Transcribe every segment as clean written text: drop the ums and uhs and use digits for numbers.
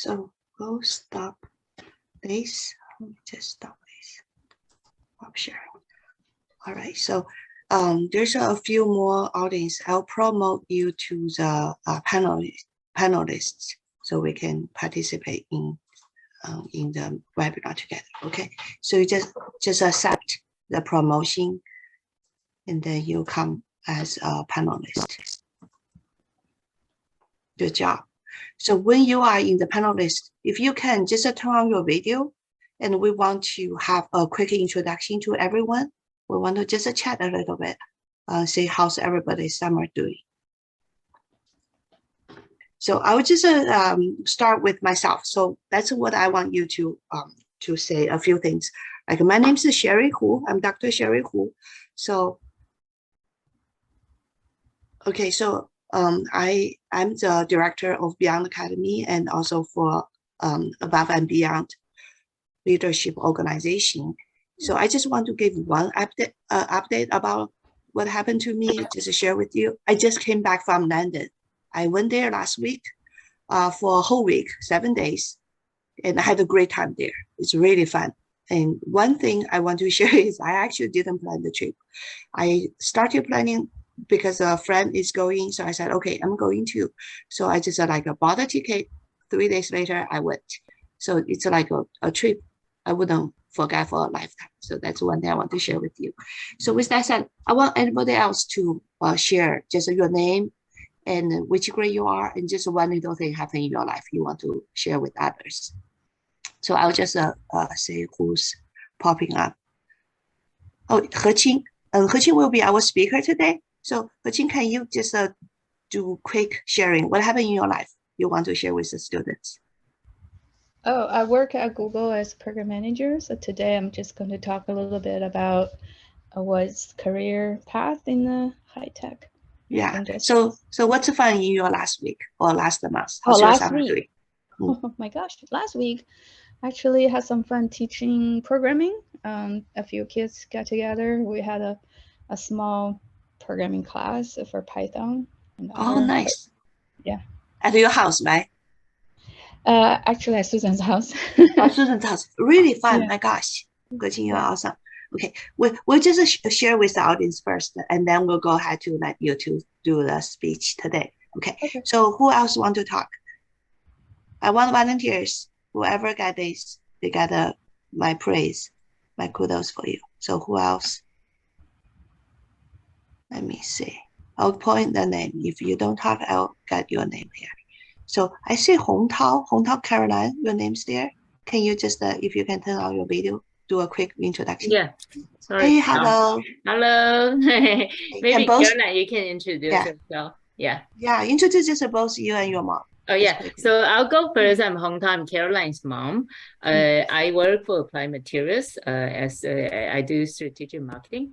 so go stop this. Let me just stop this. Stop sharing. All right, so there's a few more audience. I'll promote you to the panelists so we can participate in the webinar together. Okay, so you just accept the promotion, and then you come as a panelist. Good job. So when you are in the panelist, if you can just turn on your video, and we want to have a quick introduction to everyone. We want to just chat a little bit, say how's everybody's summer doing. So I would just start with myself. So that's what I want you to say a few things. Like my name is Sherry Hu. I'm Dr. Sherry Hu. So okay, so I'm the director of Beyond Academy and also for Above and Beyond Leadership Organization. So I just want to give one update about what happened to me, just to share with you. I just came back from London. I went there last week for a whole week, 7 days, and I had a great time there. It's really fun. And one thing I want to share is I actually didn't plan the trip. I started planning because a friend is going, so I said, okay, I'm going too. So I just bought a ticket. 3 days later, I went. So it's like a trip I wouldn't forget for a lifetime. So that's one thing I want to share with you. So with that said, I want anybody else to share just your name and which grade you are, and just one little thing happened in your life you want to share with others. So I'll just say who's popping up. Oh, Heqing. Heqing will be our speaker today. So Heqing, can you just do quick sharing? What happened in your life you want to share with the students? Oh, I work at Google as program manager. So today I'm just going to talk a little bit about what's career path in the high tech. Yeah. So what's fun in your last week or last month? How's your summer doing? Oh my gosh, last week actually had some fun teaching programming. A few kids got together. We had a small programming class for Python. Oh, nice. Yeah. At your house, right? Actually at Susan's house. Oh, Susan's house. Really fun. Yeah. My gosh. Heqing, you're awesome. Okay, we'll just share with the audience first, and then we'll go ahead to let you to do the speech today. Okay. So who else want to talk? I want volunteers. Whoever got this, they got my praise, my kudos for you. So who else? Let me see. I'll point the name. If you don't talk, I'll get your name here. So I see Hong Tao Caroline, your name's there. Can you just, if you can turn on your video, do a quick introduction? Yeah. Sorry. Hey, hello. Hello. Maybe Caroline, you can introduce yourself. Yeah. Yeah, introduce just both you and your mom. Oh, yeah. So I'll go first. I'm Hong Tao. I'm Caroline's mom. I work for Applied Materials as I do strategic marketing.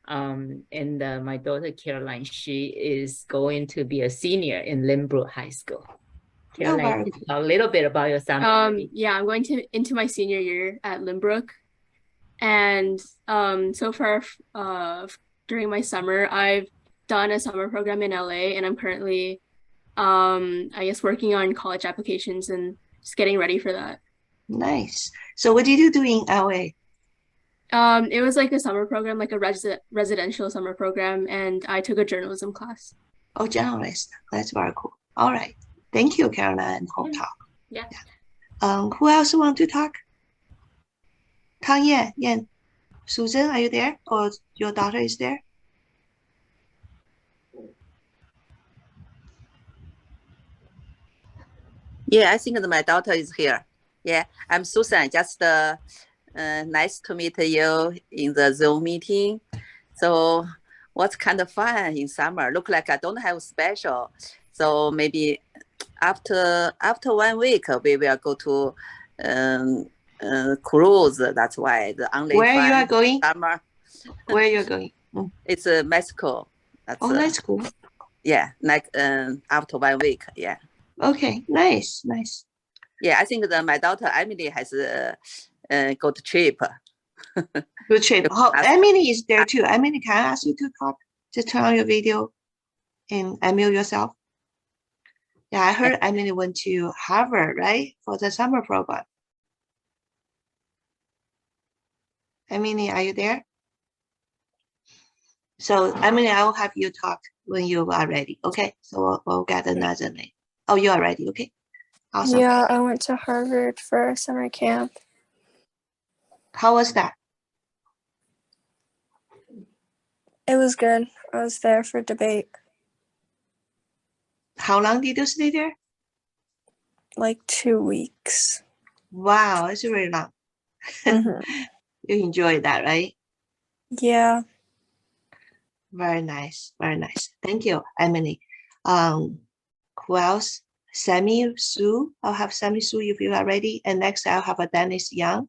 And my daughter Caroline, she is going to be a senior in Lynbrook High School. Caroline, a little bit about yourself. Yeah, I'm going into my senior year at Lynbrook, and so far during my summer, I've done a summer program in LA, and I'm currently, I guess, working on college applications and just getting ready for that. Nice. So what did you do in LA? It was like a summer program, like a residential summer program, and I took a journalism class. Oh, journalist. That's very cool. All right. Thank you, Caroline and Hong Tao. Yeah. Who else want to talk? Tang Yan. Susan, are you there? Or your daughter is there? Yeah, I think my daughter is here. Yeah, I'm Susan. Just nice to meet you in the Zoom meeting. So what's kind of fun in summer? Look like I don't have special. So maybe after 1 week, we will go to cruise. That's why the only Where fun you are going? Summer. Where you're going? It's Mexico. That's, that's cool. Yeah, like after 1 week. Yeah. Okay, nice. Yeah, I think that my daughter Emily has got trip. Good trip. Emily is there too. Emily, can I ask you to talk? Just turn on your video and unmute yourself. Yeah, I heard Emily went to Harvard, right? For the summer program. Emily, are you there? So Emily, I will have you talk when you are ready. Okay, so we'll get another name. Oh, you are ready. Okay, awesome. Yeah, I went to Harvard for a summer camp. How was that? It was good. I was there for debate. How long did you stay there? Like 2 weeks. Wow, it's really long. Mhm. You enjoyed that, right? Yeah. Very nice, very nice. Thank you, Emily. Who else? Sammy Sue. I'll have Sammy Sue if you are ready. And next I'll have a Dennis Young.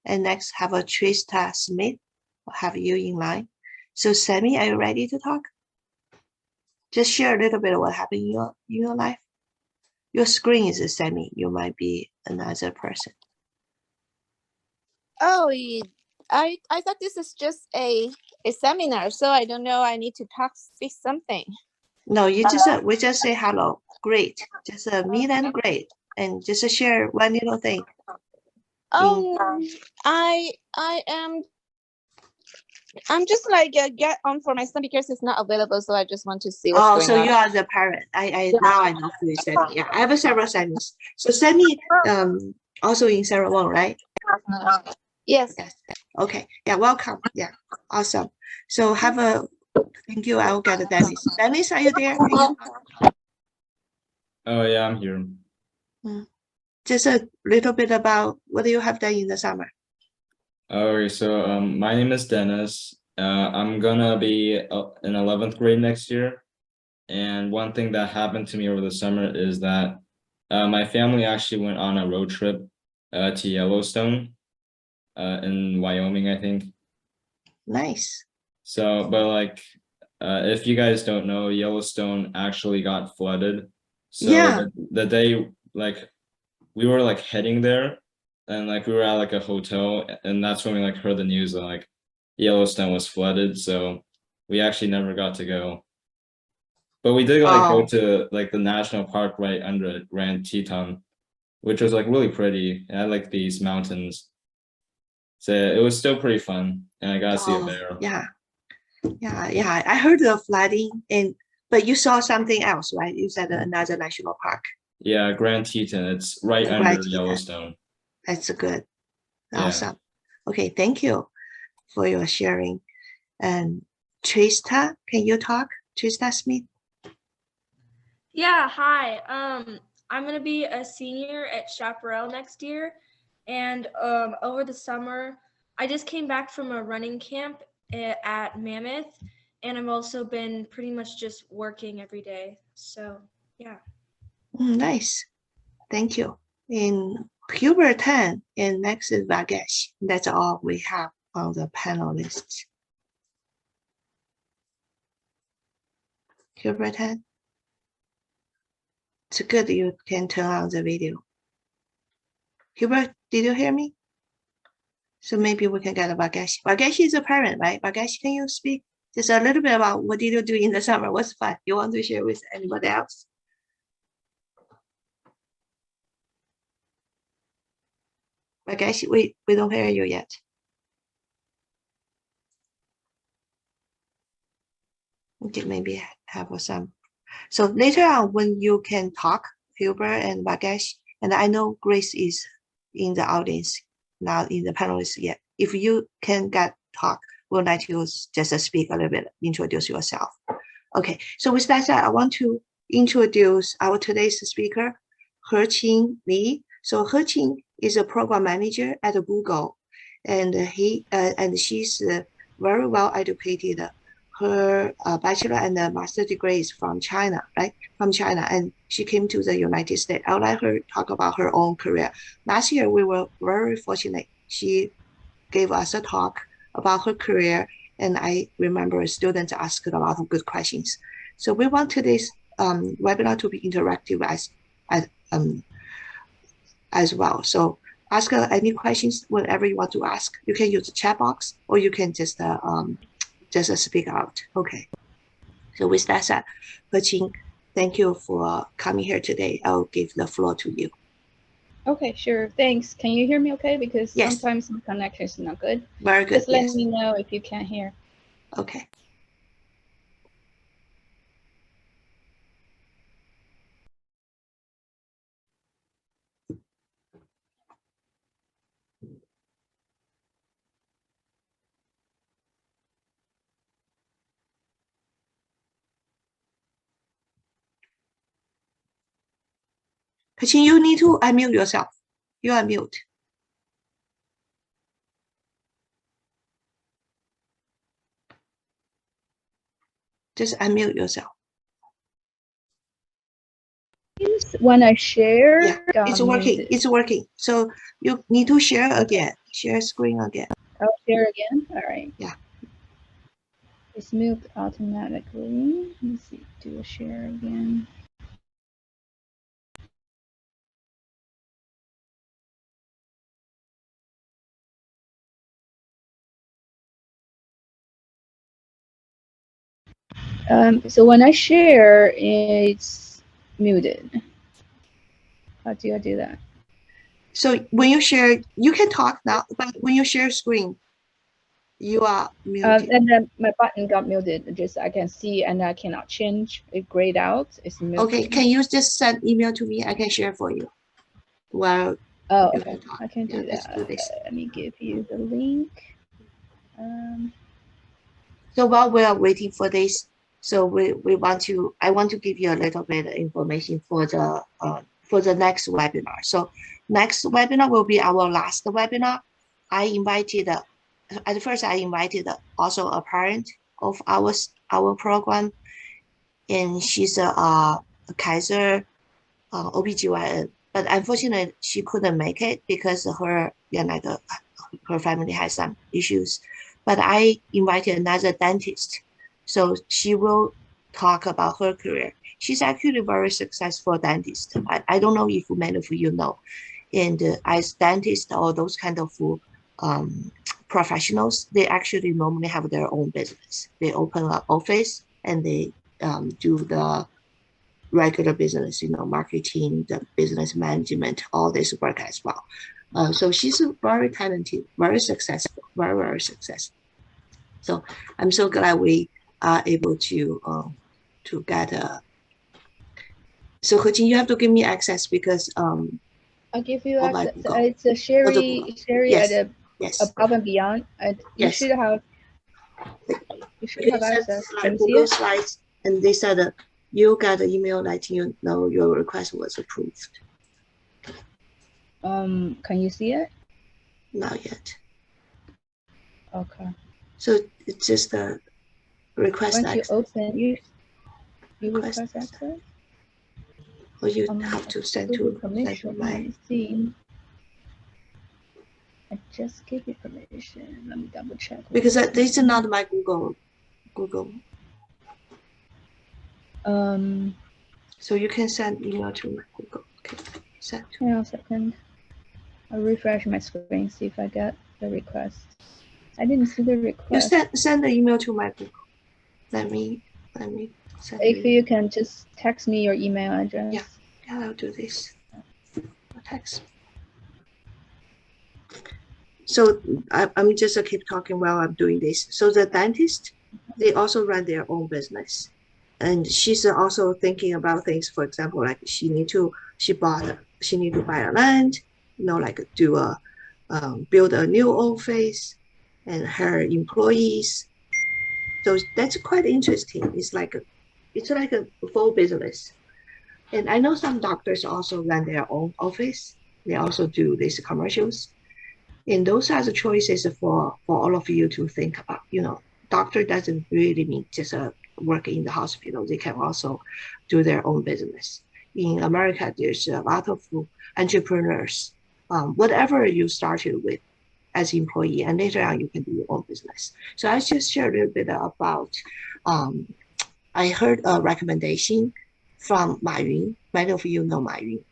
And next have a Trista Smith. I'll have you in line. So Sammy, are you ready to talk? Just share a little bit of what happened in your life. Your screen is Sammy. You might be another person. Oh, I thought this is just a seminar, so I don't know. I need to speak something. No, we just say hello. Great. Just meet and great. And just share one little thing. I'm just like get on for my son because it's not available, so I just want to see what's going on. So you are the parent. Now I know who is Sammy. Yeah, I have several Sammys. So Sammy also in Sarah Wong, right? Yes. Okay. Yeah, welcome. Yeah, awesome. So thank you. I will get Dennis. Dennis, are you there? Oh yeah, I'm here. Just a little bit about what you have done in the summer. Okay, so my name is Dennis. I'm gonna be in 11th grade next year. And one thing that happened to me over the summer is that my family actually went on a road trip to Yellowstone in Wyoming, I think. Nice. So, but like, if you guys don't know, Yellowstone actually got flooded. So Yeah. the day, like, we were like heading there, and like we were at like a hotel, and that's when we like heard the news that like Yellowstone was flooded. So we actually never got to go. But we did like go to like the national park right under Grand Teton, which was like really pretty. It had like these mountains. So it was still pretty fun, and I got to see a bear. Yeah. I heard the flooding, but you saw something else, right? You said another national park. Yeah, Grand Teton. It's right under Yellowstone. That's good. Yeah. Awesome. Okay, thank you for your sharing. And Trista, can you talk? Trista Smith. Yeah, hi. I'm gonna be a senior at Chaparral next year, and over the summer, I just came back from a running camp at Mammoth, and I've also been pretty much just working every day. So yeah. Nice. Thank you. In Hubert 10, and next is Ganesh. That's all we have on the panelists. Hubert 10. It's good you can turn on the video. Hubert, did you hear me? So maybe we can get Ganesh. Ganesh is a parent, right? Ganesh, can you speak just a little bit about what did you do in the summer? What's fun? You want to share with anybody else? Ganesh, we don't hear you yet. Okay, maybe have some. So later on, when you can talk, Hubert and Ganesh, and I know Grace is in the audience, not in the panelists yet. If you can talk, we'll let you just speak a little bit, introduce yourself. Okay, so with that said, I want to introduce our today's speaker, Heqing Li. So Heqing is a program manager at Google, and she's very well educated. Her bachelor and master degrees from China, right? From China, and she came to the United States. I'll let her talk about her own career. Last year, we were very fortunate. She gave us a talk about her career, and I remember students asked a lot of good questions. So we want today's webinar to be interactive as well. So ask any questions whenever you want to ask. You can use the chat box, or you can just speak out. Okay. So with that said, Heqing, thank you for coming here today. I'll give the floor to you. Okay, sure. Thanks. Can you hear me okay? Because Yes. sometimes the connection is not good. Very good. Just let Yes. me know if you can't hear. Okay. Heqing, you need to unmute yourself. You are mute. Just unmute yourself. When I share, Yeah, it's working. It's working. So you need to share again. Share screen again. I'll share again. All right. Yeah. It's moved automatically. Let me see. Do a share again. So when I share, it's muted. How do I do that? So when you share, you can talk now, but when you share screen, you are muted. And then my button got muted. Just I can see and I cannot change it grayed out. It's muted. Okay, can you just send email to me? I can share for you. Well, okay. I can do that. Let's do this. Let me give you the link. So while we are waiting for this, so I want to give you a little bit of information for the next webinar. So next webinar will be our last webinar. At first I invited also a parent of our program, and she's a Kaiser OBGYN, but unfortunately she couldn't make it because her family has some issues. But I invited another dentist, so she will talk about her career. She's actually a very successful dentist. I don't know if many of you know, and as dentists or those kind of professionals, they actually normally have their own business. They open an office and they do the regular business, marketing, the business management, all this work as well. So she's very talented, very successful, very, very successful. So I'm so glad we are able to get a. So Heqing, you have to give me access because I'll give you access. It's a Sherry yes. at Above and Beyond. You should have. You should have access. Can you see Google it? Slides, and they said you got an email letting you know your request was approved. Can you see it? Not yet. Okay. So it's just a request Once access. you open, you request access. Or you have to send to permission. my. Let me see. I just gave you permission. Let me double check. Because this is not my Google. So you can send email to my Google. Okay. Send. Hang on a second. I'll refresh my screen, see if I get the request. I didn't see the request. You send the email to my Google. Let me send. If you can just text me your email address. Yeah, I'll do this. Text. So I'm just keep talking while I'm doing this. So the dentist, they also run their own business, and she's also thinking about things. For example, like she need to buy a land, like build a new office, and her employees. So that's quite interesting. It's like a full business. And I know some doctors also run their own office. They also do these commercials. And those are the choices for all of you to think about. Doctor doesn't really mean just work in the hospital. They can also do their own business. In America, there's a lot of entrepreneurs. Whatever you started with as employee, and later on you can do your own business. So I just share a little bit about. I heard a recommendation from Ma Yun. Many of you know Ma Yun.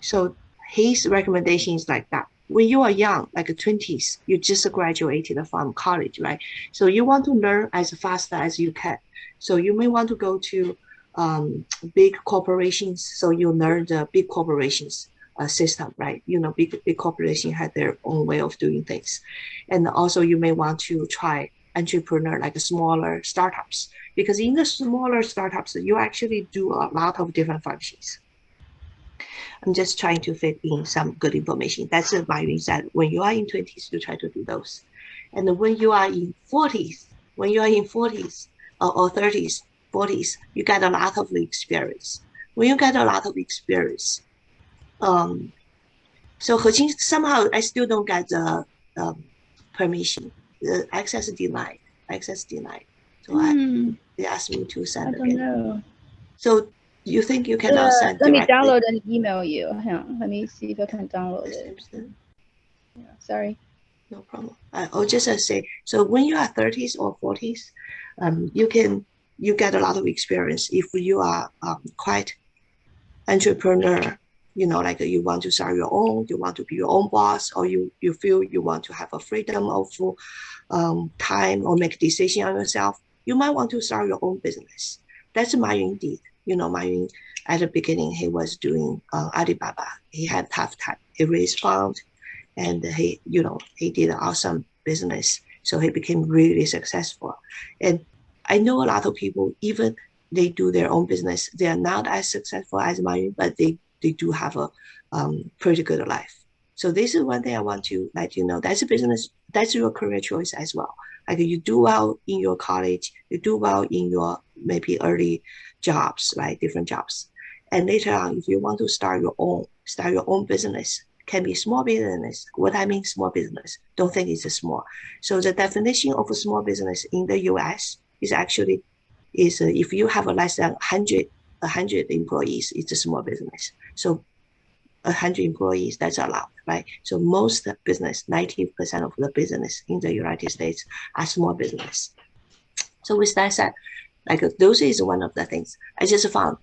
So his recommendation is like that. When you are young, like 20s, you just graduated from college, right? So you want to learn as fast as you can. So you may want to go to big corporations, so you learn the big corporations system, right? You know, big corporations have their own way of doing things. And also you may want to try entrepreneur, like smaller startups, because in the smaller startups, you actually do a lot of different functions. I'm just trying to fit in some good information. That's my reason. When you are in 20s, you try to do those. And when you are in 40s, or 30s, 40s, you get a lot of experience. When you get a lot of experience, so Heqing, somehow I still don't get the permission. The access denied. So they asked me to send again. I don't know. So you think you cannot send Let me directly? download and email you. Hang on, let me see if I can download it. Yeah, sorry. No problem. I'll just say, so when you are 30s or 40s, you get a lot of experience if you are quite entrepreneur, you know, like you want to start your own, you want to be your own boss, or you feel you want to have a freedom of time or make a decision on yourself. You might want to start your own business. That's Mayun did. You know, Mayun at the beginning, he was doing Alibaba. He had tough time. He raised funds, and he did an awesome business. So he became really successful. And I know a lot of people, even they do their own business, they are not as successful as Mayun, but they do have a pretty good life. So this is one thing I want to let you know. That's a business, that's your career choice as well. Like you do well in your college, you do well in your maybe early jobs, right? Different jobs. And later on, if you want to start your own business, can be small business. What I mean small business, don't think it's a small. So the definition of a small business in the US is actually if you have less than 100 employees, it's a small business. So 100 employees, that's allowed, right? So most business, 90% of the business in the United States are small business. So with that said, like those is one of the things I just found.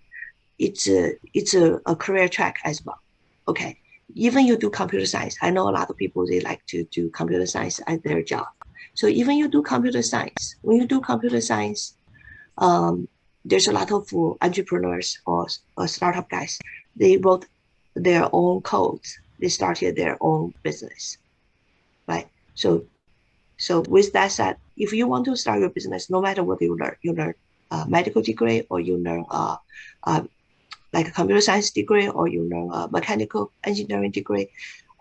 It's a career track as well. Okay, even you do computer science. I know a lot of people, they like to do computer science at their job. So even you do computer science, when you do computer science, there's a lot of entrepreneurs or startup guys. They wrote their own codes. They started their own business, right? So with that said, if you want to start your business, no matter what you learn a medical degree, or you learn like a computer science degree, or you learn a mechanical engineering degree,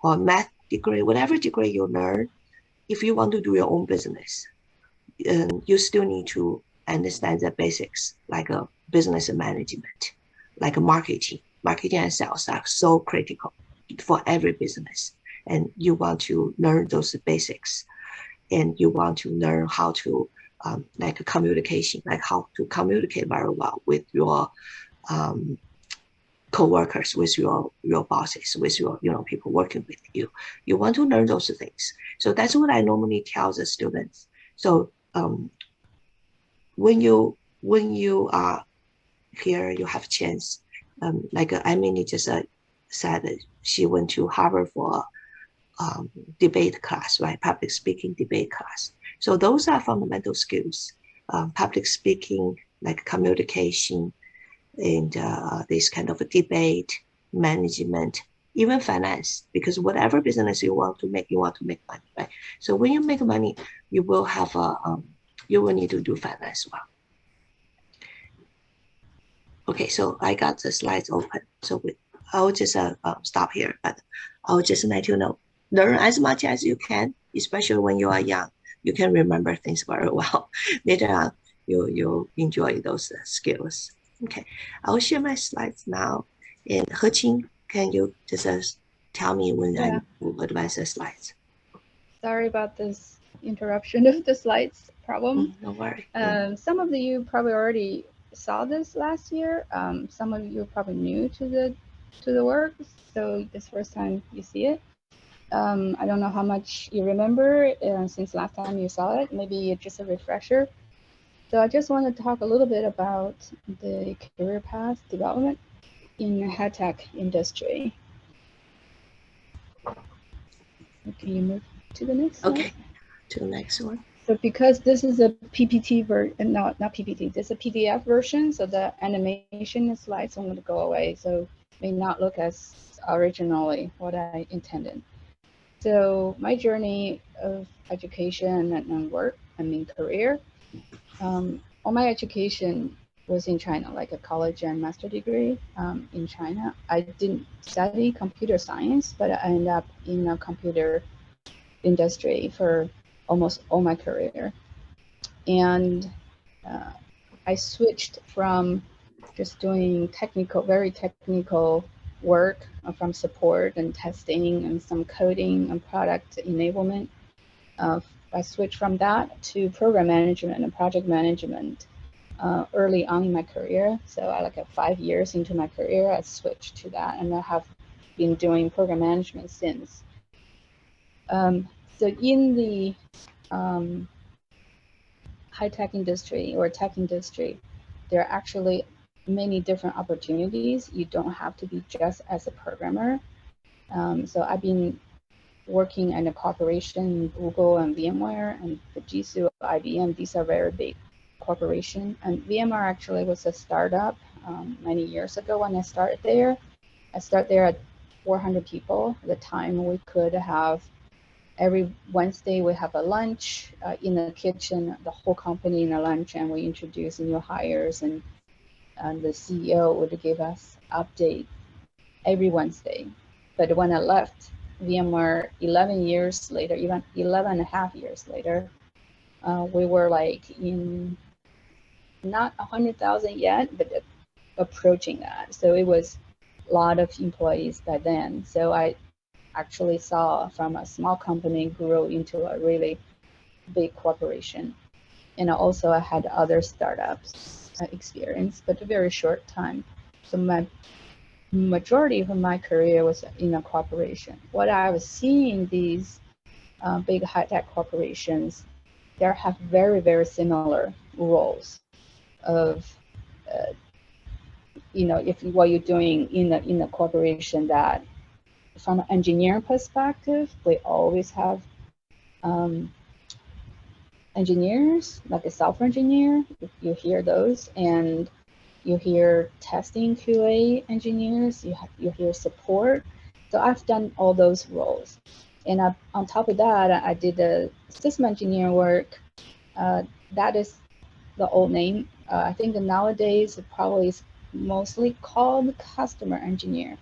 or math degree, whatever degree you learn, if you want to do your own business, you still need to understand the basics, like a business management, like a marketing and sales are so critical for every business. And you want to learn those basics, and you want to learn how to like communication, like how to communicate very well with your co-workers, with your bosses, with your people working with you. You want to learn those things. So that's what I normally tell the students. So when you are here, you have a chance. Like Emily just said, she went to Harvard for debate class, right? Public speaking debate class. So those are fundamental skills. Public speaking, like communication, and this kind of a debate, management, even finance, because whatever business you want to make money, right? So when you make money, you will have you will need to do finance well. Okay, so I got the slides open. So I'll just stop here, but I'll just let you know, learn as much as you can, especially when you are young. You can remember things very well. Later on, you'll enjoy those skills. Okay, I'll share my slides now. And Heqing, can you just tell me when I will advance the slides? Sorry about this interruption of the slides problem. No worry. Some of you probably already saw this last year. Some of you are probably new to the work, so this first time you see it. I don't know how much you remember since last time you saw it. Maybe it's just a refresher. So I just want to talk a little bit about the career path development in the high-tech industry. Can you move to the next slide? Okay, to the next one. So because this is a PPT version, not PPT, this is a PDF version, so the animation slides are going to go away, so may not look as originally what I intended. So my journey of education and work, career, all my education was in China, like a college and master degree in China. I didn't study computer science, but I ended up in a computer industry for almost all my career. And I switched from just doing very technical work from support and testing and some coding and product enablement. I switched from that to program management and project management early on in my career. So I like 5 years into my career, I switched to that, and I have been doing program management since. So in the high-tech industry or tech industry, there are actually many different opportunities. You don't have to be just as a programmer. So I've been working in a corporation, Google and VMware and Fujitsu, IBM. These are very big corporations. And VMware actually was a startup many years ago when I started there. I started there at 400 people. At the time, we could have every Wednesday we have a lunch in the kitchen, the whole company in a lunch, and we introduce new hires, and the CEO would give us update every Wednesday. But when I left VMware 11 years later, even 11 and a half years later, we were like in not 100,000 yet, but approaching that. So it was a lot of employees by then. So I actually saw from a small company grow into a really big corporation. And also I had other startups experience, but a very short time. So my majority of my career was in a corporation. What I was seeing these big high-tech corporations, they have very, very similar roles of, if what you're doing in a corporation, that from an engineering perspective, we always have engineers, like a software engineer, you hear those, and you hear testing QA engineers, you hear support. So I've done all those roles. And on top of that, I did the system engineer work. That is the old name. I think nowadays it probably is mostly called customer engineer.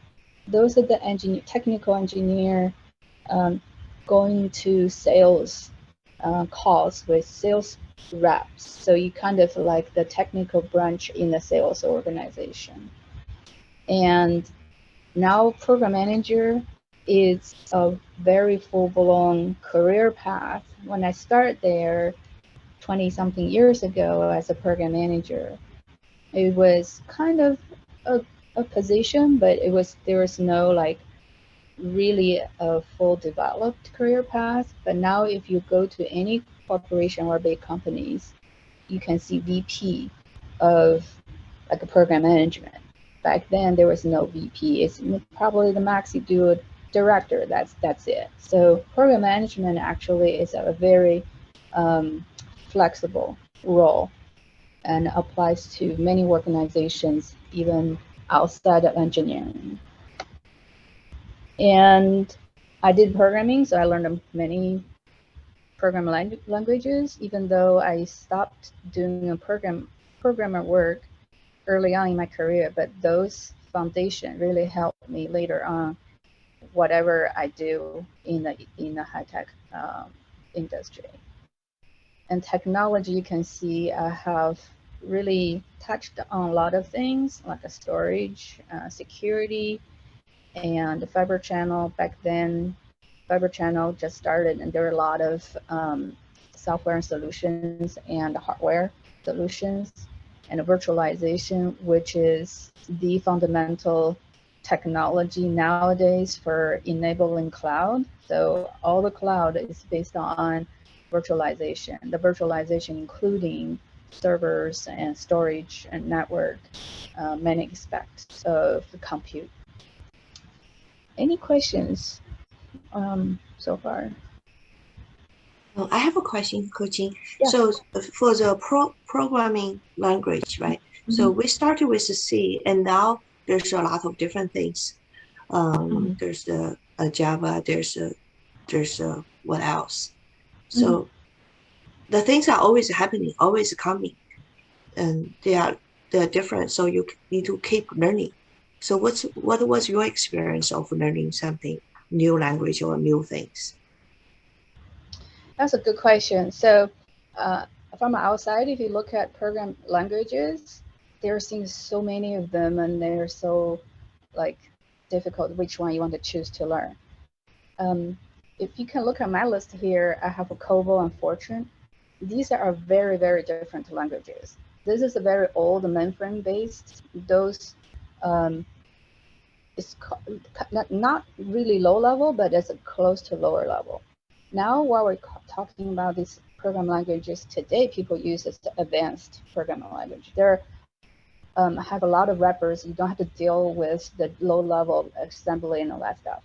Those are the technical engineer going to sales calls with sales reps. So you kind of like the technical branch in the sales organization. And now program manager is a very full-blown career path. When I started there 20-something years ago as a program manager, it was kind of a position, but there was no like really a full developed career path. But now if you go to any corporation or big companies, you can see VP of like a program management. Back then there was no VP. It's probably the max you do a director. That's it. So program management actually is a very flexible role and applies to many organizations, even outside of engineering. And I did programming, so I learned many programming languages, even though I stopped doing a programmer work early on in my career, but those foundation really helped me later on, whatever I do in the high-tech industry. And technology, you can see I have really touched on a lot of things, like a storage, security, and the fiber channel. Back then, fiber channel just started, and there were a lot of software solutions and hardware solutions, and virtualization, which is the fundamental technology nowadays for enabling cloud. So all the cloud is based on virtualization. The virtualization including servers and storage and network, many aspects of the compute. Any questions so far? I have a question, Coaching. Yeah. So for the programming language, right? So we started with the C, and now there's a lot of different things. There's the Java. There's what else? So the things are always happening, always coming, and they're different. So you need to keep learning. So what was your experience of learning something new language or new things? That's a good question. So from outside, if you look at program languages, there seems so many of them, and they're so like difficult which one you want to choose to learn. If you can look at my list here, I have a COBOL and Fortran. These are very, very different languages. This is a very old mainframe based. Those it's not really low level, but it's close to lower level. Now, while we're talking about these program languages today, people use as the advanced programming language. There have a lot of wrappers. You don't have to deal with the low level assembly and all that stuff.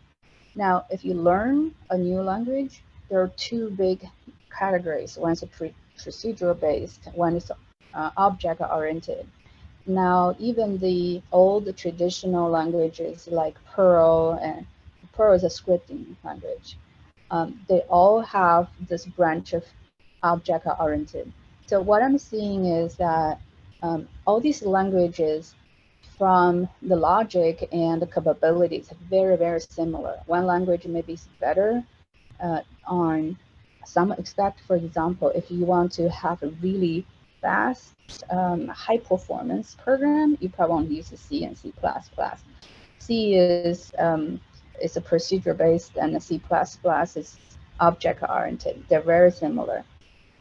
Now, if you learn a new language, there are two big categories. One is procedural based, one is object oriented. Now, even the old traditional languages like Perl, and Perl is a scripting language, they all have this branch of object oriented. So what I'm seeing is that all these languages, from the logic and the capabilities, are very, very similar. One language may be better on some aspect. For example, if you want to have a really fast, high performance program, you probably want to use C and C++. C is a procedure based, and C++ is object oriented. They're very similar,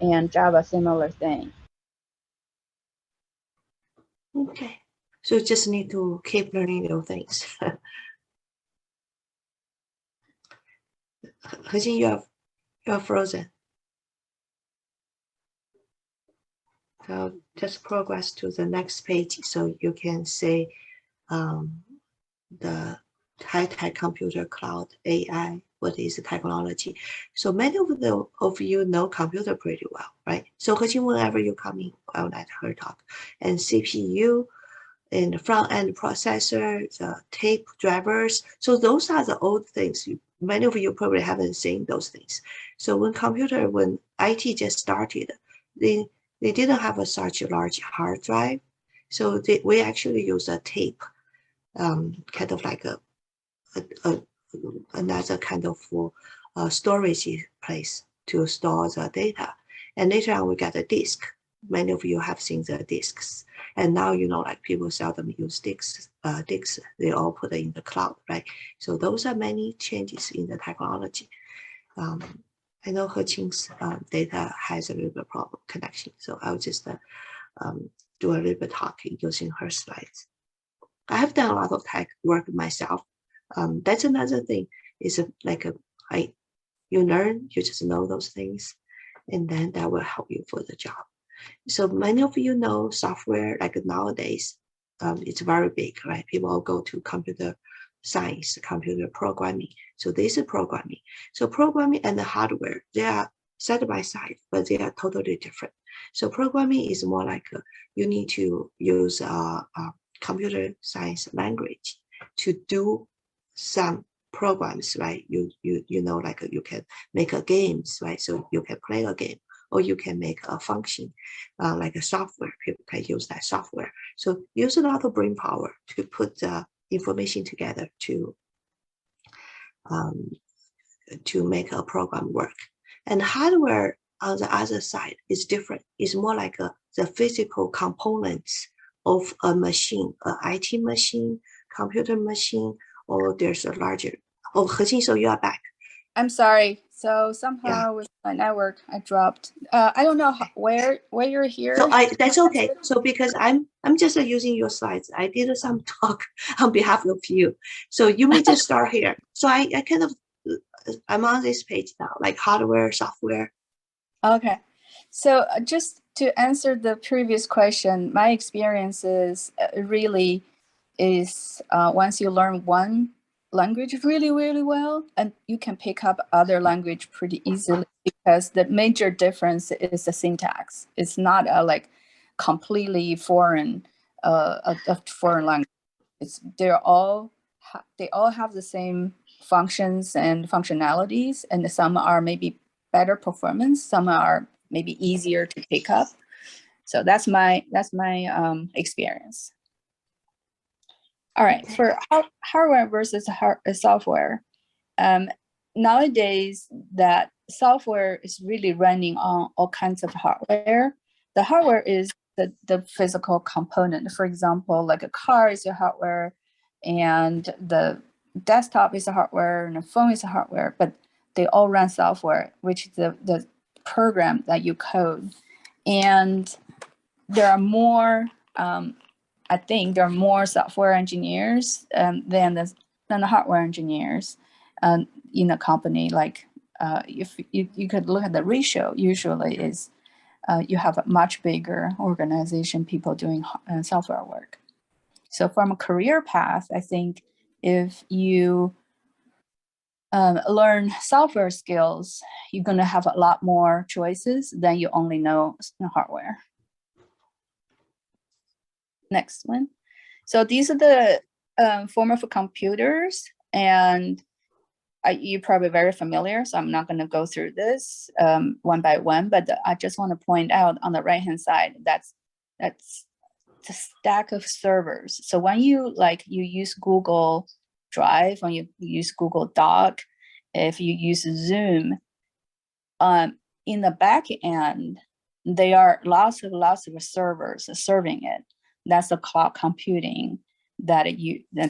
and Java similar thing. Okay, so you just need to keep learning new things. Heqing, you're frozen. So just progress to the next page so you can say the high-tech computer, cloud, AI, what is the technology. So many of you know computer pretty well, right? So Heqing, whenever you come in, I'll let her talk. And CPU and the front-end processor, the tape drivers. So those are the old things. Many of you probably haven't seen those things. So when IT just started, they didn't have such a large hard drive. So we actually use a tape, kind of like another kind of storage place to store the data. And later on, we got a disk. Many of you have seen the disks. And now, like people seldom use disks. They all put it in the cloud, right? So those are many changes in the technology. I know Heqing's data has a little bit problem connection, so I'll just do a little bit talking using her slides. I have done a lot of tech work myself. That's another thing. Is you learn, you just know those things, and then that will help you for the job. So many of you know software, like nowadays, it's very big, right? People all go to computer science, computer programming. So this is programming. So programming and the hardware, they are side by side, but they are totally different. So programming is more like you need to use a computer science language to do some programs, right? You know, like you can make a games, right? So you can play a game, or you can make a function like a software. People can use that software. So use a lot of brain power to put the information together to make a program work. And hardware on the other side is different. It's more like the physical components of a machine, an IT machine, computer machine, or there's a larger. Oh, Heqing, so you are back. I'm sorry. So somehow with my network, I dropped. I don't know where you're here. So that's okay. So because I'm just using your slides. I did some talk on behalf of you. So you may just start here. So I kind of, I'm on this page now, like hardware, software. Okay. So just to answer the previous question, my experience is really is once you learn one language really, really well, and you can pick up other language pretty easily. because the major difference is the syntax. It's not a like completely foreign a foreign language. They all have the same functions and functionalities, and some are maybe better performance, some are maybe easier to pick up. So that's my experience. All right, for hardware versus software, nowadays that software is really running on all kinds of hardware. The hardware is the physical component. For example, like a car is a hardware, and the desktop is a hardware, and the phone is a hardware, but they all run software, which is the program that you code. And there are more, I think there are more software engineers than the hardware engineers in a company. Like if you could look at the ratio, usually is you have a much bigger organization, people doing software work. So from a career path, I think if you learn software skills, you're going to have a lot more choices than you only know hardware. Next one. So these are the form of computers, and you're probably very familiar, so I'm not going to go through this one by one, but I just want to point out on the right-hand side, that's the stack of servers. So when you use Google Drive, when you use Google Doc, if you use Zoom, in the back end, there are lots of servers serving it. That's the cloud computing that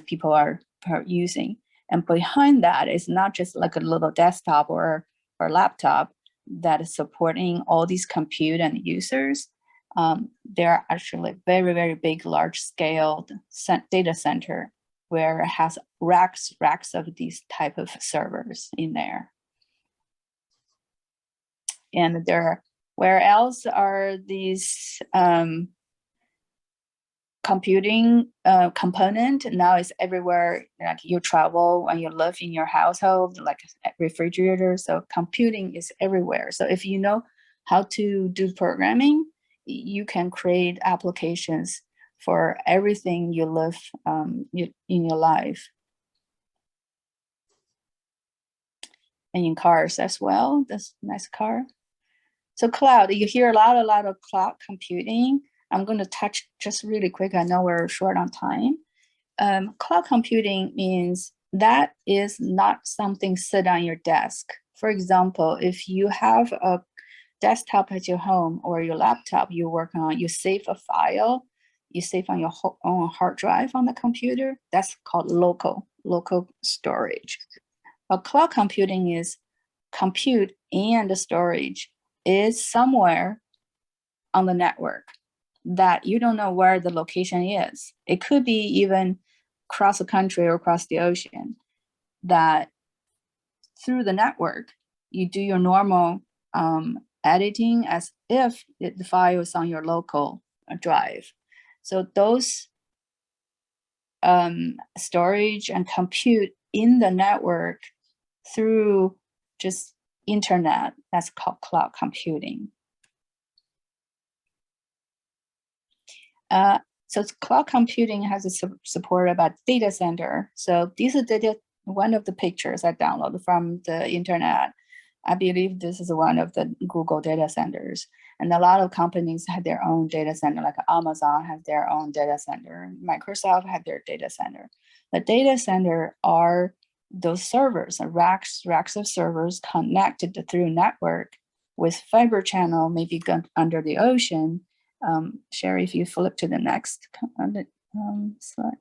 people are using. And behind that is not just like a little desktop or laptop that is supporting all these compute and users. There are actually very, very big, large scale data center where it has racks of these type of servers in there. And where else are these computing component? Now it's everywhere. Like you travel and you live in your household, like a refrigerator. So computing is everywhere. So if you know how to do programming, you can create applications for everything you live in your life. And in cars as well. That's a nice car. So cloud, you hear a lot of cloud computing. I'm going to touch just really quick. I know we're short on time. Cloud computing means that is not something sit on your desk. For example, if you have a desktop at your home or your laptop you work on, you save a file, you save on your own hard drive on the computer, that's called local storage. But cloud computing is compute and the storage is somewhere on the network that you don't know where the location is. It could be even across the country or across the ocean, that through the network, you do your normal editing as if the file is on your local drive. So those storage and compute in the network through just internet, that's called cloud computing. So cloud computing has a support about data center. So these are one of the pictures I downloaded from the internet. I believe this is one of the Google data centers. And a lot of companies have their own data center, like Amazon has their own data center. Microsoft had their data center. The data center are those servers, racks of servers connected through network with fiber channel, maybe under the ocean. Sherry, if you flip to the next slide.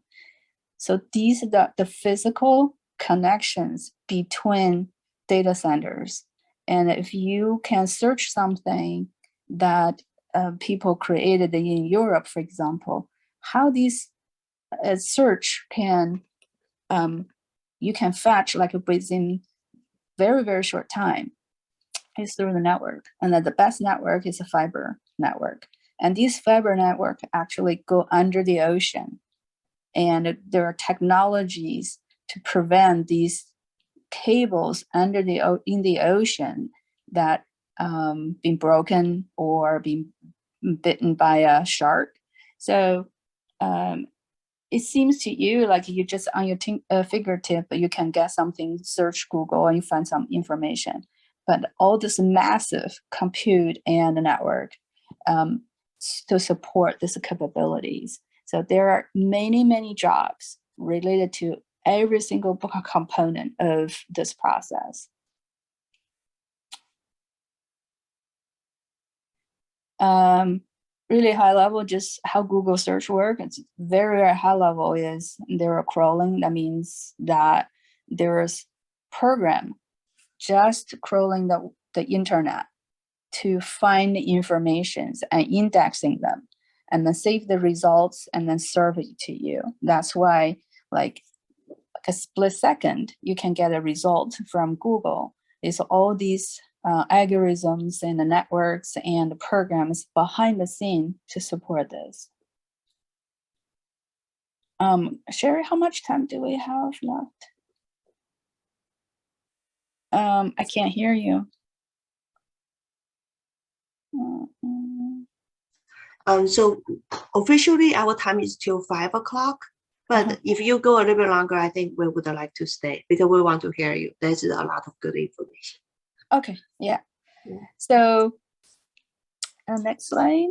So these are the physical connections between data centers. And if you can search something that people created in Europe, for example, how these search can, you can fetch like within very, very short time is through the network. And then the best network is a fiber network. And these fiber networks actually go under the ocean. And there are technologies to prevent these cables in the ocean that been broken or been bitten by a shark. So it seems to you like you just on your fingertip, you can get something, search Google, and you find some information. But all this massive compute and network to support these capabilities. So there are many, many jobs related to every single component of this process. Really high level, just how Google search works. It's very, very high level is there are crawling. That means that there is program just crawling the internet to find information and indexing them, and then save the results and then serve it to you. That's why like a split second, you can get a result from Google. It's all these algorithms and the networks and the programs behind the scene to support this. Sherry, how much time do we have left? I can't hear you. So officially our time is till 5 o'clock, but if you go a little bit longer, I think we would like to stay because we want to hear you. There's a lot of good information. Okay, yeah. So next slide.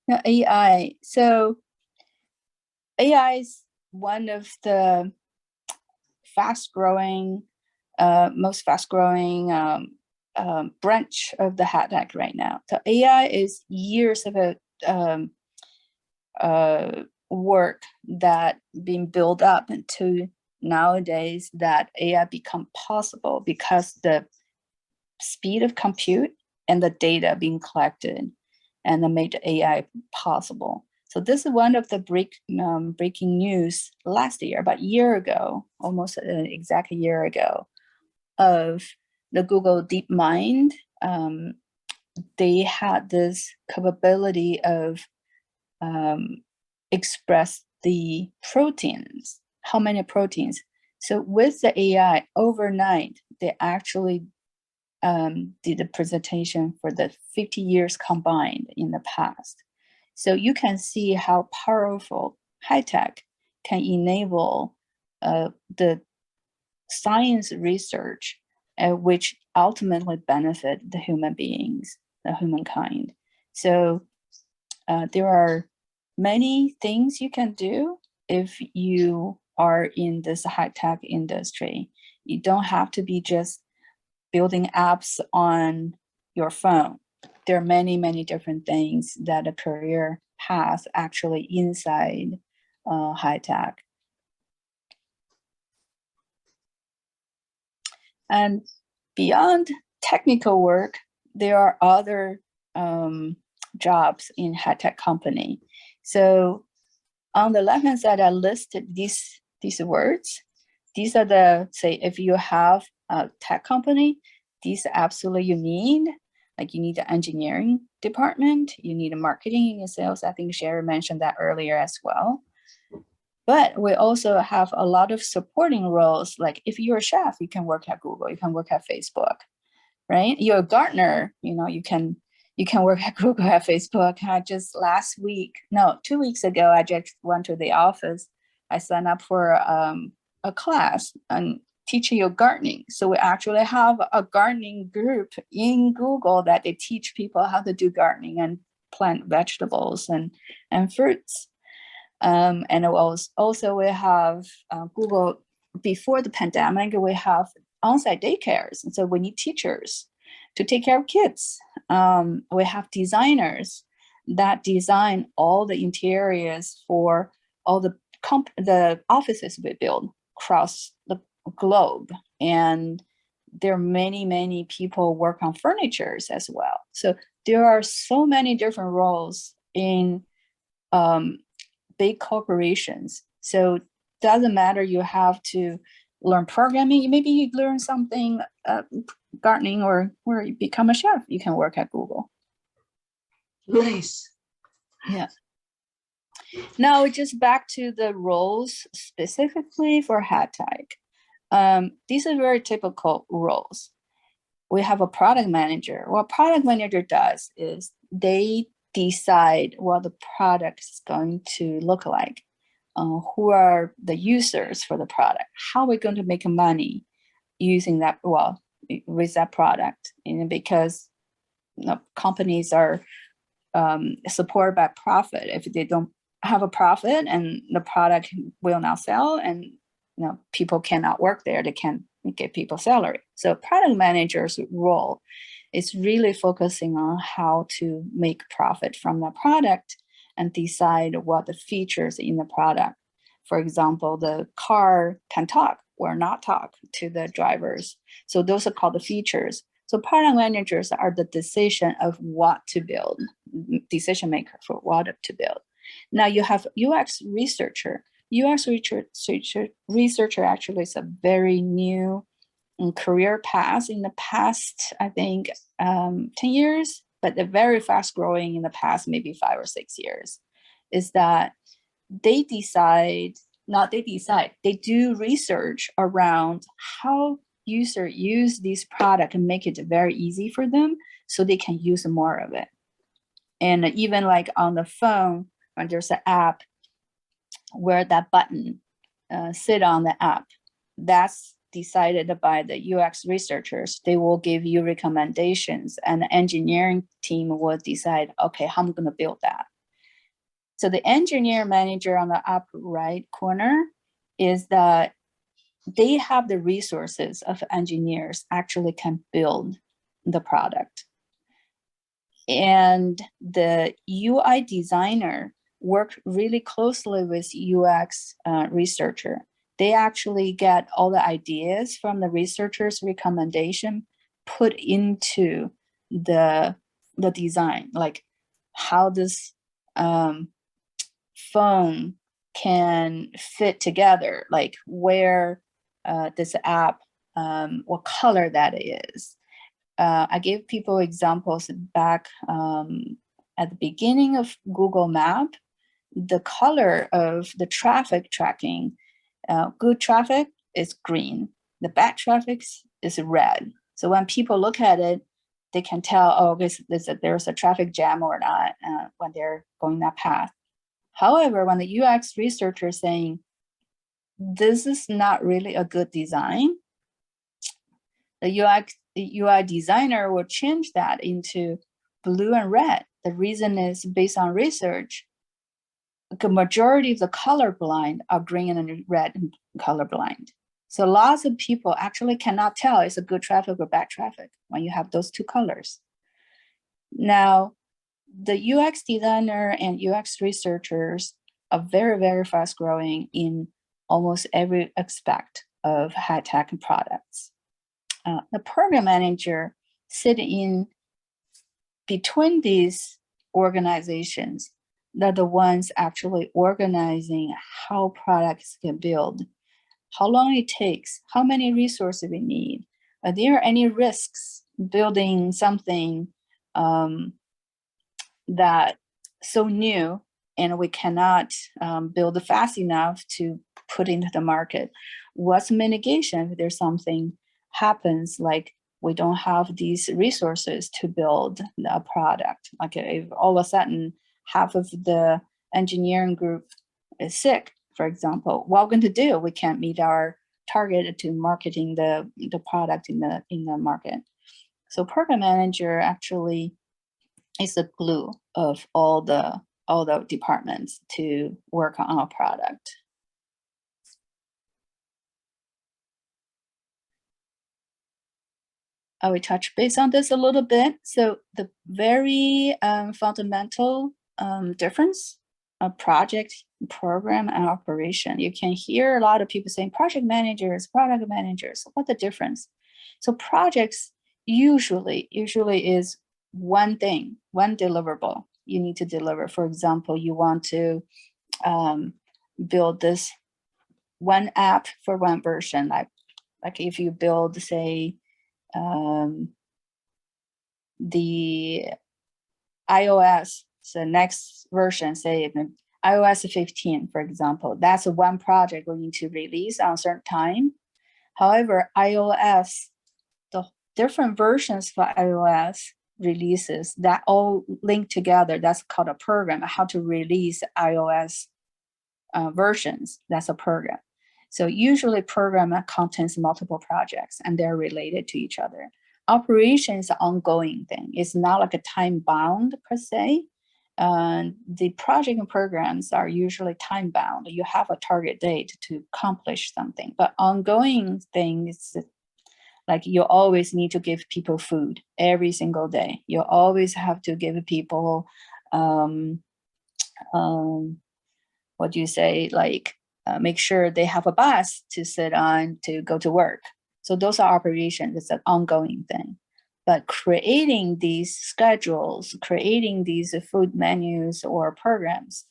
Now AI. So AI is one of the most fast-growing branch of the Heqing right now. So AI is years of work that been built up into nowadays that AI become possible because the speed of compute and the data being collected and that made AI possible. So this is one of the breaking news last year, about a year ago, almost exact a year ago, of the Google DeepMind. They had this capability of express the proteins, how many proteins. So with the AI overnight, they actually did a presentation for the 50 years combined in the past. So you can see how powerful high tech can enable the science research, which ultimately benefit the human beings, the humankind. So there are many things you can do if you are in this high tech industry. You don't have to be just building apps on your phone. There are many, many different things that a career has actually inside high tech. And beyond technical work, there are other jobs in high tech company. So on the left-hand side, I listed these words. These are the, say, if you have a tech company, these absolutely you need. Like you need the engineering department, you need a marketing and sales. I think Sherry mentioned that earlier as well. But we also have a lot of supporting roles. Like if you're a chef, you can work at Google, you can work at Facebook, right? You're a gardener, you can work at Google, at Facebook. I just 2 weeks ago, I just went to the office. I signed up for a class on teaching you gardening. So we actually have a gardening group in Google that they teach people how to do gardening and plant vegetables and fruits. And also we have Google, before the pandemic, we have on-site daycares. And so we need teachers to take care of kids. We have designers that design all the interiors for all the offices we build across the globe. And there are many, many people work on furnitures as well. So there are so many different roles in big corporations. So it doesn't matter, you have to learn programming. Maybe you learn something, gardening, or you become a chef. You can work at Google. Nice. Yeah. Now just back to the roles specifically for high tech. These are very typical roles. We have a product manager. What product manager does is they decide what the product is going to look like, who are the users for the product, how we're going to make money using that, well, with that product. And because companies are supported by profit, if they don't have a profit and the product will not sell, and people cannot work there, they can't give people salary. So product manager's role is really focusing on how to make profit from the product and decide what the features in the product. For example, the car can talk or not talk to the drivers. So those are called the features. So product managers are the decision of what to build, decision maker for what to build. Now you have UX researcher. UX researcher actually is a very new career path in the past, I think, 10 years, but they're very fast growing in the past, maybe 5 or 6 years, is that they do research around how user use this product and make it very easy for them so they can use more of it. And even like on the phone, when there's an app where that button sit on the app, that's decided by the UX researchers. They will give you recommendations and the engineering team will decide, okay, how I'm going to build that. So the engineer manager on the upper right corner is that they have the resources of engineers actually can build the product. And the UI designer work really closely with UX researcher. They actually get all the ideas from the researchers' recommendation put into the design, like how this phone can fit together, like where this app, what color that is. I gave people examples back at the beginning of Google Map, the color of the traffic tracking. Good traffic is green. The bad traffic is red. So when people look at it, they can tell, oh, there's a traffic jam or not when they're going that path. However, when the UX researcher is saying, this is not really a good design, the UI designer will change that into blue and red. The reason is based on research, the majority of the colorblind are green and red and colorblind. So lots of people actually cannot tell it's a good traffic or bad traffic when you have those two colors. Now, the UX designer and UX researchers are very, very fast growing in almost every aspect of high-tech products. The program manager sit in between these organizations. They're the ones actually organizing how products get built, how long it takes, how many resources we need. Are there any risks building something that so new and we cannot build fast enough to put into the market? What's mitigation if there's something happens, like we don't have these resources to build a product? Like if all of a sudden half of the engineering group is sick, for example, what we're going to do? We can't meet our target to marketing the product in the market. So program manager actually is the glue of all the departments to work on a product. I will touch base on this a little bit. So the very fundamental difference of project, program, and operation. You can hear a lot of people saying project managers, product managers. What's the difference? So projects usually is one thing, one deliverable you need to deliver. For example, you want to build this one app for one version. Like if you build, say, the iOS, so next version, say iOS 15, for example, that's one project we need to release on a certain time. However, iOS, the different versions for iOS releases that all link together. That's called a program. How to release iOS versions. That's a program. So usually program contains multiple projects and they're related to each other. Operation is an ongoing thing. It's not like a time bound per se. The project and programs are usually time bound. You have a target date to accomplish something, but ongoing things like you always need to give people food every single day. You always have to give people, what do you say, like make sure they have a bus to sit on to go to work. So those are operations. It's an ongoing thing. But creating these schedules, creating these food menus or programs,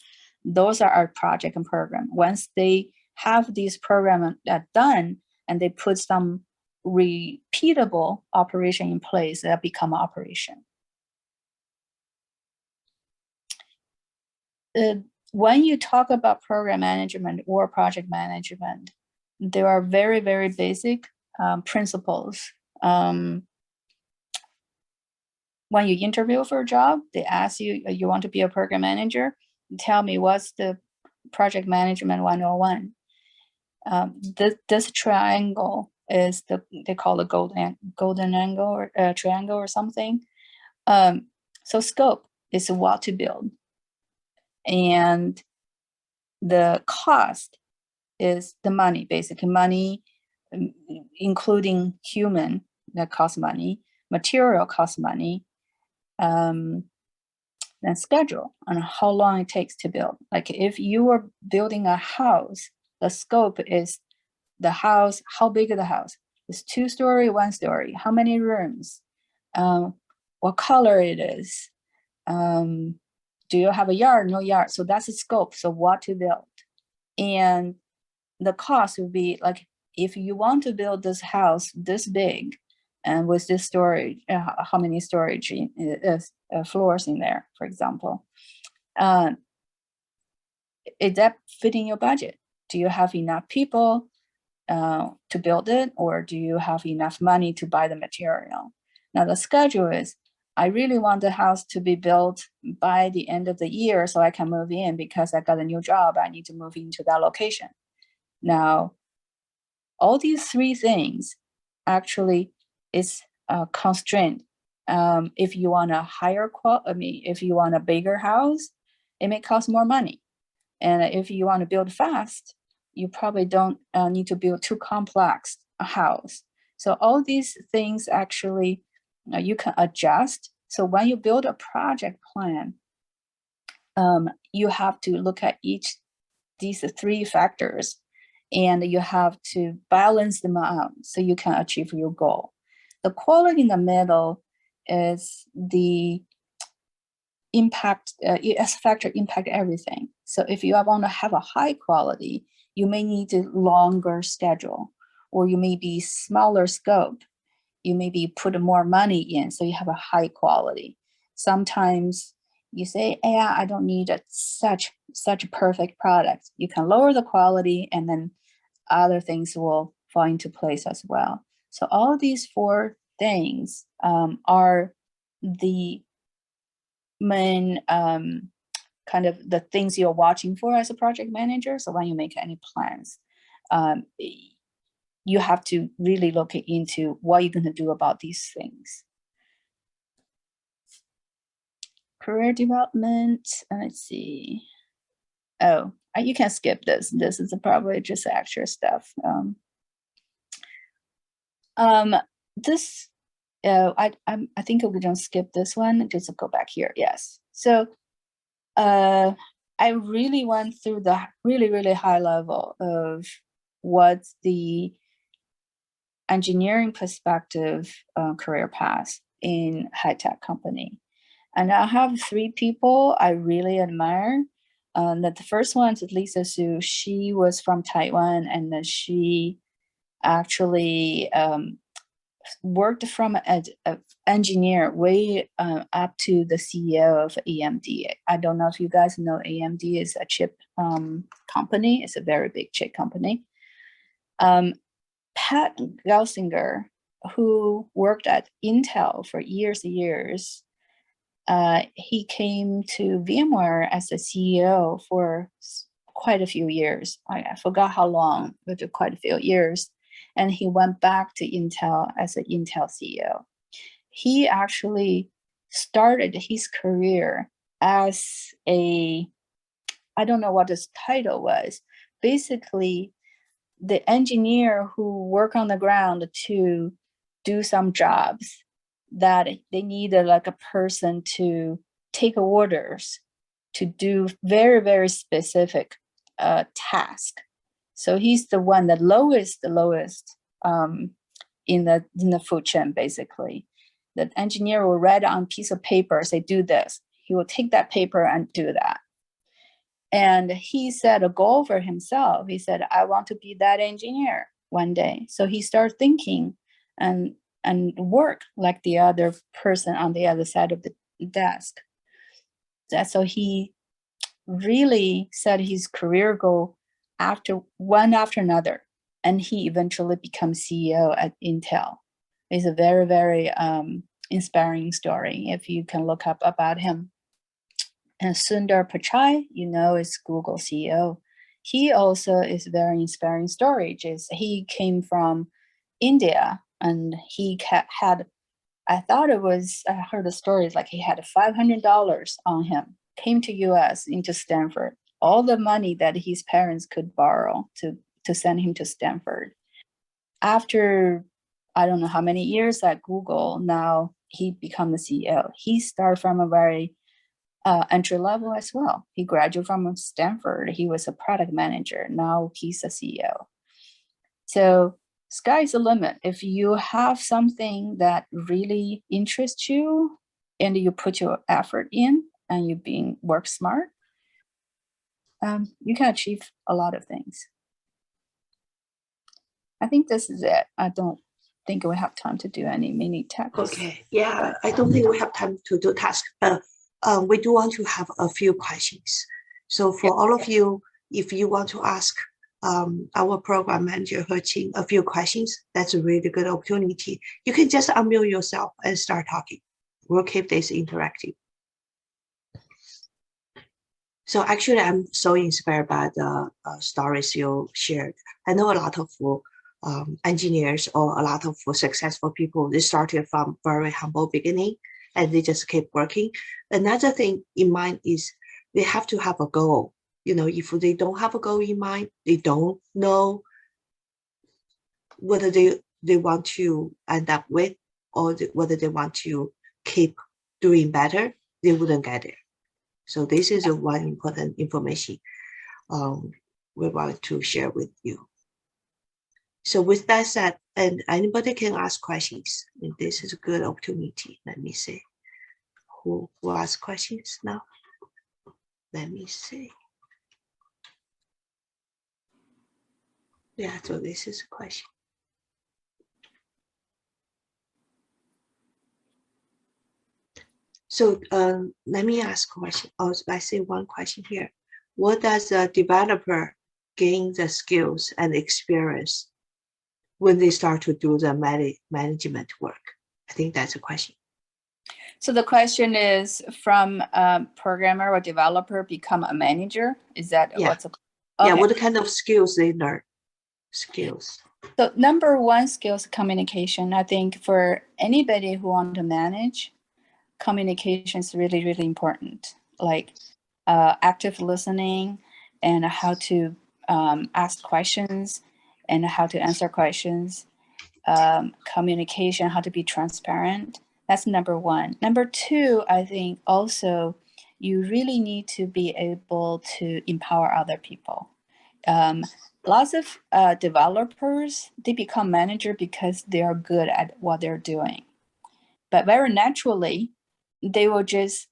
those are our project and program. Once they have these programs done and they put some repeatable operation in place, that become operation. When you talk about program management or project management, there are very, very basic principles. When you interview for a job, they ask you, you want to be a program manager? Tell me what's the project management 101. This triangle is they call it golden angle or triangle or something. So scope is what to build. And the cost is the money, basically money, including human that costs money, material costs money, and schedule on how long it takes to build. Like if you are building a house, the scope is the house, how big is the house? It's 2-story, 1-story, how many rooms, what color it is, do you have a yard, no yard? So that's the scope, so what to build. And the cost would be like, if you want to build this house this big, and with this storage, how many storage floors in there, for example, is that fitting your budget? Do you have enough people to build it, or do you have enough money to buy the material? Now the schedule is, I really want the house to be built by the end of the year so I can move in because I got a new job. I need to move into that location. Now, all these 3 things actually is constrained. If you want a higher if you want a bigger house, it may cost more money. And if you want to build fast, you probably don't need to build too complex a house. So all these things actually you can adjust. So when you build a project plan, you have to look at these 3 factors, and you have to balance them out so you can achieve your goal. The quality in the middle is the impact, ES factor impact everything. So if you want to have a high quality, you may need a longer schedule, or you may be smaller scope. You maybe put more money in, so you have a high quality. Sometimes you say, yeah, I don't need such a perfect product. You can lower the quality, and then other things will fall into place as well. So all these 4 things are the main kind of the things you're watching for as a project manager. So when you make any plans, you have to really look into what you're going to do about these things. Career development, let's see. Oh, you can skip this. This is probably just extra stuff. This, I think we're going to skip this one. Just go back here. Yes. So I really went through the really, really high level of what's the engineering perspective career path in high-tech company. And I have 3 people I really admire. That the first one is Lisa Su. She was from Taiwan, and then she actually worked from an engineer way up to the CEO of AMD. I don't know if you guys know AMD is a chip company. It's a very big chip company. Pat Gelsinger, who worked at Intel for years and years, he came to VMware as a CEO for quite a few years. I forgot how long, but quite a few years. And he went back to Intel as an Intel CEO. He actually started his career as I don't know what his title was, basically the engineer who work on the ground to do some jobs that they needed like a person to take orders to do very, very specific task. So he's the one, the lowest in the food chain, basically. The engineer will write on a piece of paper, say, do this. He will take that paper and do that. And he set a goal for himself. He said, I want to be that engineer one day. So he started thinking and work like the other person on the other side of the desk. So he really set his career goal after another. And he eventually becomes CEO at Intel. It's a very, very inspiring story if you can look up about him. And Sundar Pichai, is Google CEO. He also is very inspiring story. He came from India and he had, I heard the stories like he had $500 on him, came to US into Stanford, all the money that his parents could borrow to send him to Stanford. After, I don't know how many years at Google, now he become the CEO. He started from a very entry level as well. He graduated from Stanford. He was a product manager. Now he's a CEO. So sky's the limit. If you have something that really interests you and you put your effort in and you work smart, you can achieve a lot of things. I think this is it. I don't think we have time to do any mini tasks. Okay. Yeah, I don't think we have time to do tasks, but we do want to have a few questions. So for all of you, if you want to ask our program manager, Heqing, a few questions, that's a really good opportunity. You can just unmute yourself and start talking. We'll keep this interactive. So actually, I'm so inspired by the stories you shared. I know a lot of engineers or a lot of successful people, they started from very humble beginning and they just keep working. Another thing in mind is they have to have a goal. If they don't have a goal in mind, they don't know whether they want to end up with or whether they want to keep doing better, they wouldn't get there. So this is one important information we want to share with you. So with that said, and anybody can ask questions. And this is a good opportunity. Let me see. Who will ask questions now? Let me see. Yeah, so this is a question. So let me ask a question. I say one question here. What does a developer gain the skills and experience when they start to do the management work? I think that's a question. So the question is, from a programmer or developer become a manager? Is that what's okay. Yeah, what kind of skills they learn? Skills. So number one skill is communication. I think for anybody who want to manage, communication is really, really important. Like active listening and how to ask questions and how to answer questions. Communication, how to be transparent. That's number one. Number two, I think also you really need to be able to empower other people. Lots of developers, they become manager because they are good at what they're doing. But very naturally, they will just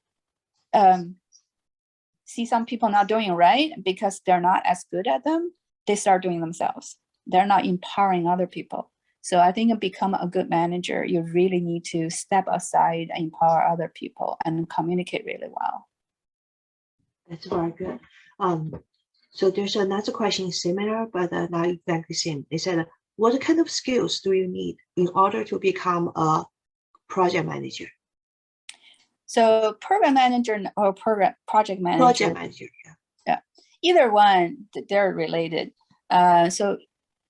see some people not doing right because they're not as good at them. They start doing themselves. They're not empowering other people. So I think to become a good manager, you really need to step aside and empower other people and communicate really well. That's very good. So there's another question similar, but not exactly same. They said, what kind of skills do you need in order to become a project manager? So program manager or project manager. Project manager, yeah. Either one, they're related. So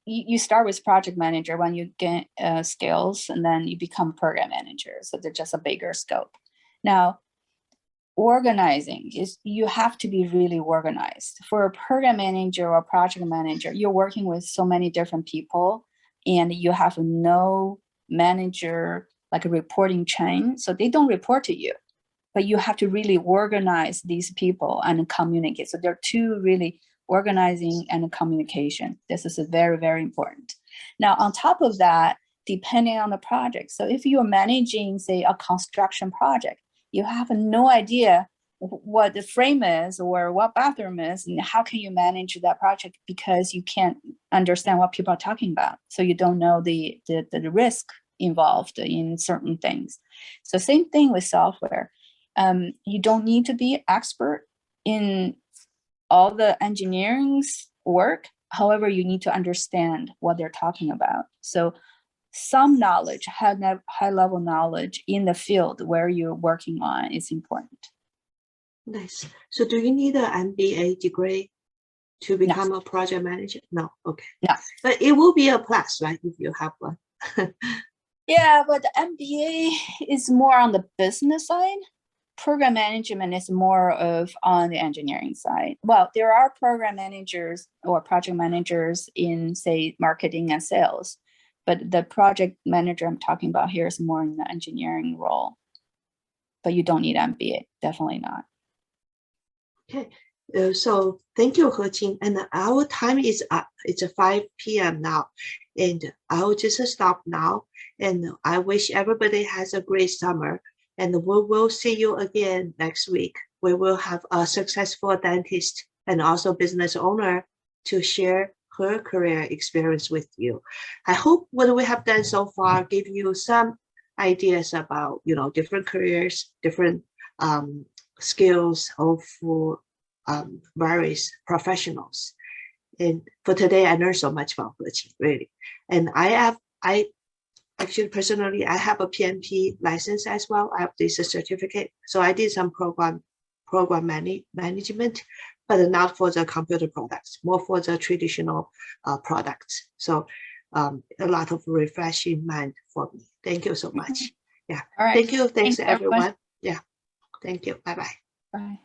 you start with project manager when you get skills, and then you become program manager. So they're just a bigger scope. Now, organizing is, you have to be really organized. For a program manager or project manager, you're working with so many different people, and you have no manager, like a reporting chain. So they don't report to you, but you have to really organize these people and communicate. So there are two really, organizing and communication. This is very, very important. Now, on top of that, depending on the project. So if you're managing, say, a construction project, you have no idea what the frame is or what bathroom is, and how can you manage that project, because you can't understand what people are talking about. So you don't know the risk involved in certain things. So same thing with software. You don't need to be expert in all the engineering's work. However, you need to understand what they're talking about. So some knowledge, high level knowledge in the field where you're working on is important. Nice. So do you need an MBA degree to become a project manager? No, okay. No. But it will be a plus, right, if you have one. Yeah, but the MBA is more on the business side. Program management is more of on the engineering side. Well, there are program managers or project managers in, say, marketing and sales, but the project manager I'm talking about here is more in the engineering role. But you don't need MBA, definitely not. Okay, so thank you, Heqing. And our time is up. It's 5 p.m. now, and I'll just stop now. And I wish everybody has a great summer. And we will see you again next week. We will have a successful dentist and also business owner to share her career experience with you. I hope what we have done so far give you some ideas about, different careers, different skills of various professionals. And for today, I learned so much from Heqing, really. And actually, personally, I have a PMP license as well. I have this certificate. So I did some program management, but not for the computer products, more for the traditional products. So a lot of refreshing mind for me. Thank you so much. Yeah. All right. Thank you. Thanks Thanks, everyone. everyone. Yeah. Thank you. Bye-bye. Bye.